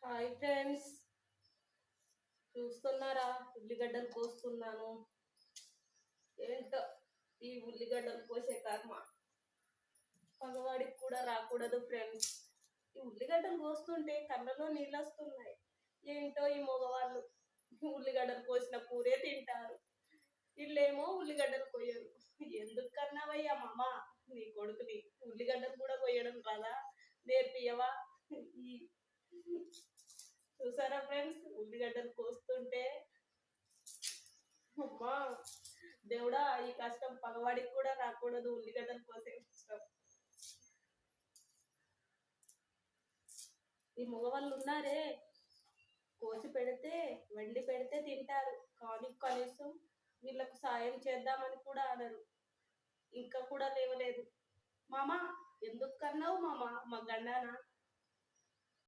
Hi friends, చూస్తున్నారా? ఉల్లిగడ్డలు కోస్తున్నాను. ఏంటో ఈ ఉల్లిగడ్డలు కోసే కర్మ పగవాడికి కూడా రాకూడదు ఫ్రెండ్స్. ఈ ఉల్లిగడ్డలు కోస్తుంటే కళ్ళలో నీళ్ళు వస్తున్నాయి. ఏంటో ఈ మగవాళ్ళు ఉల్లిగడ్డలు కోసిన కూరే తింటారు, వీళ్ళేమో ఉల్లిగడ్డలు కొయ్యరు. ఎందుకు కన్నావయ్యా మామ నీ కొడుకుని? ఉల్లిగడ్డలు కూడా కొయ్యడం రాదా? నేర్పియవా? ఈ చూసారా ఫ్రెండ్స్, ఉల్లిగడ్డలు కోస్తుంటే అమ్మా దేవుడా, ఈ కష్టం పగవాడికి కూడా రాకూడదు. ఉల్లిగడ్డలు కోసే కష్టం ఈ మగవాళ్ళు ఉన్నారే, కోసి పెడితే వండి పెడితే తింటారు, కానీ కనీసం వీళ్ళకు సాయం చేద్దామని కూడా అనరు. ఇంకా కూడా లేవలేదు. మామ ఎందుకు కన్నావు మామ మా గండాన?